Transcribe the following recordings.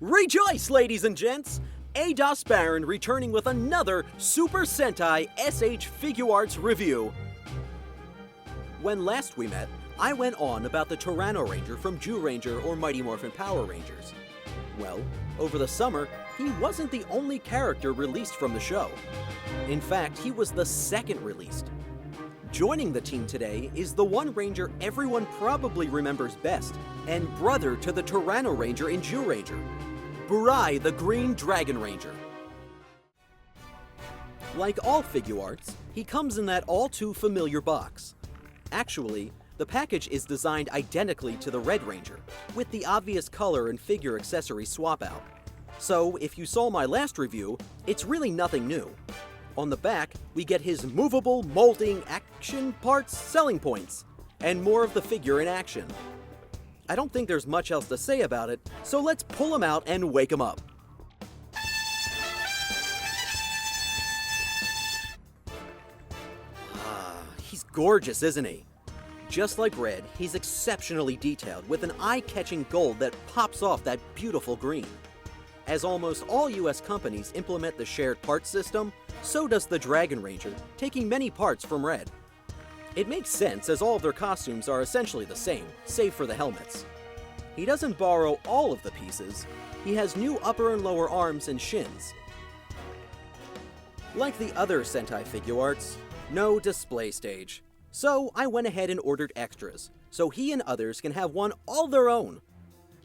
Rejoice, ladies and gents! ADOS Baron returning with another Super Sentai SH Figuarts review. When last we met, I went on about the Tyranno Ranger from Zyuranger or Mighty Morphin Power Rangers. Well, over the summer, he wasn't the only character released from the show. In fact, he was the second released. Joining the team today is the one Ranger everyone probably remembers best, and brother to the Tyranno Ranger in Zyuranger, Burai the Green Dragon Ranger. Like all Figuarts, he comes in that all-too-familiar box. Actually, the package is designed identically to the Red Ranger, with the obvious color and figure accessory swap out. So, if you saw my last review, it's really nothing new. On the back, we get his movable, molding, action parts selling points, and more of the figure in action. I don't think there's much else to say about it, so let's pull him out and wake him up. He's gorgeous, isn't he? Just like Red, he's exceptionally detailed with an eye-catching gold that pops off that beautiful green. As almost all US companies implement the shared parts system, so does the Dragon Ranger, taking many parts from Red. It makes sense as all of their costumes are essentially the same, save for the helmets. He doesn't borrow all of the pieces, he has new upper and lower arms and shins. Like the other Sentai Figuarts, no display stage. So I went ahead and ordered extras, so he and others can have one all their own.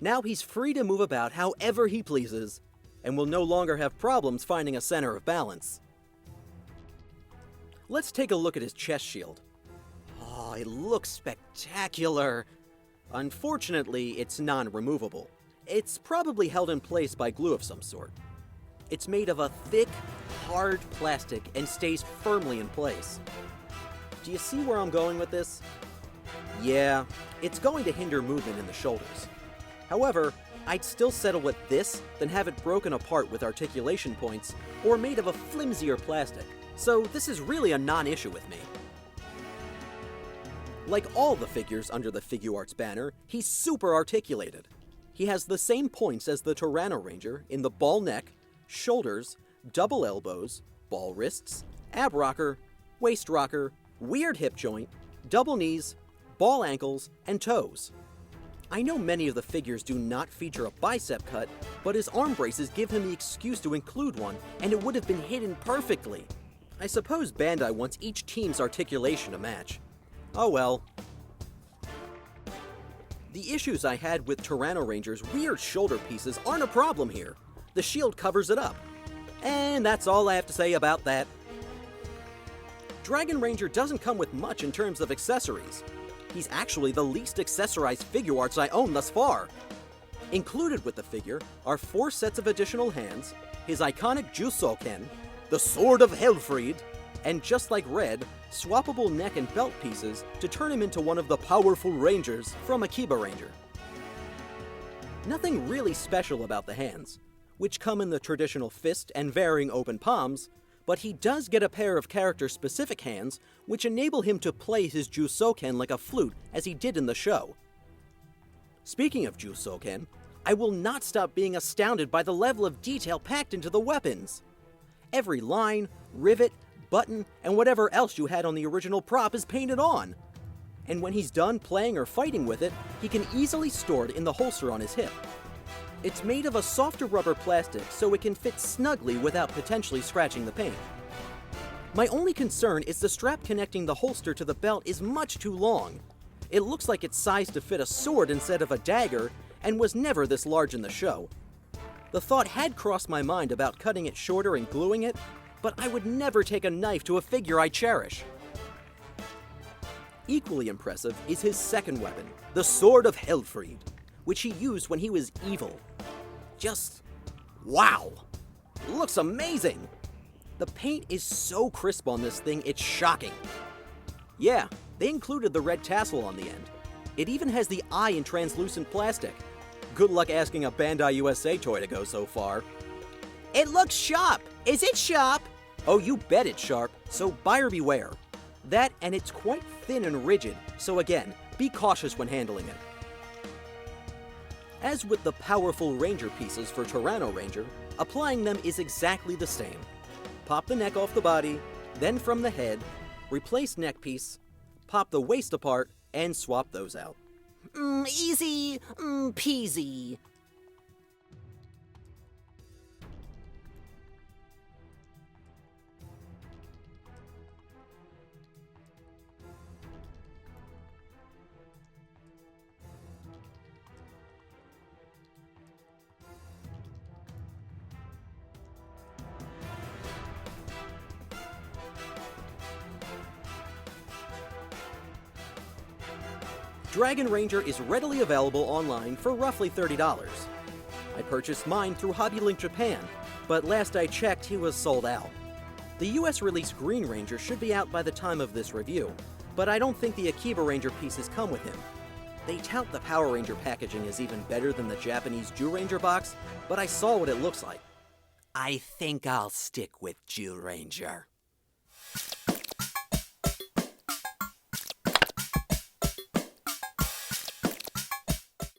Now he's free to move about however he pleases, and will no longer have problems finding a center of balance. Let's take a look at his chest shield. Oh, it looks spectacular! Unfortunately, it's non-removable. It's probably held in place by glue of some sort. It's made of a thick, hard plastic and stays firmly in place. Do you see where I'm going with this? Yeah, it's going to hinder movement in the shoulders. However, I'd still settle with this than have it broken apart with articulation points or made of a flimsier plastic, so this is really a non-issue with me. Like all the figures under the Figuarts banner, he's super articulated. He has the same points as the Tyranno Ranger in the ball neck, shoulders, double elbows, ball wrists, ab rocker, waist rocker, weird hip joint, double knees, ball ankles, and toes. I know many of the figures do not feature a bicep cut, but his arm braces give him the excuse to include one, and it would have been hidden perfectly. I suppose Bandai wants each team's articulation to match. Oh well. The issues I had with Tyranno Ranger's weird shoulder pieces aren't a problem here. The shield covers it up. And that's all I have to say about that. Dragon Ranger doesn't come with much in terms of accessories. He's actually the least accessorized Figuarts I own thus far. Included with the figure are 4 sets of additional hands, his iconic Jusoken, the Sword of Helfried, and just like Red, swappable neck and belt pieces to turn him into one of the powerful Rangers from Akiba Ranger. Nothing really special about the hands, which come in the traditional fist and varying open palms, but he does get a pair of character-specific hands which enable him to play his Jusoken like a flute as he did in the show. Speaking of Jusoken, I will not stop being astounded by the level of detail packed into the weapons. Every line, rivet, button, and whatever else you had on the original prop is painted on. And when he's done playing or fighting with it, he can easily store it in the holster on his hip. It's made of a softer rubber plastic so it can fit snugly without potentially scratching the paint. My only concern is the strap connecting the holster to the belt is much too long. It looks like it's sized to fit a sword instead of a dagger, and was never this large in the show. The thought had crossed my mind about cutting it shorter and gluing it, but I would never take a knife to a figure I cherish. Equally impressive is his second weapon, the Sword of Helfried, which he used when he was evil. Just wow! Looks amazing! The paint is so crisp on this thing, it's shocking. Yeah, they included the red tassel on the end. It even has the eye in translucent plastic. Good luck asking a Bandai USA toy to go so far. It looks sharp! Is it sharp? Oh, you bet it's sharp, so buyer beware. That, and it's quite thin and rigid, so again, be cautious when handling it. As with the powerful Ranger pieces for Tyranno Ranger, applying them is exactly the same. Pop the neck off the body, then from the head, replace neck piece, pop the waist apart, and swap those out. Easy peasy. Dragon Ranger is readily available online for roughly $30. I purchased mine through HobbyLink Japan, but last I checked he was sold out. The US release Green Ranger should be out by the time of this review, but I don't think the Akiba Ranger pieces come with him. They tout the Power Ranger packaging is even better than the Japanese Ranger box, but I saw what it looks like. I think I'll stick with Ranger.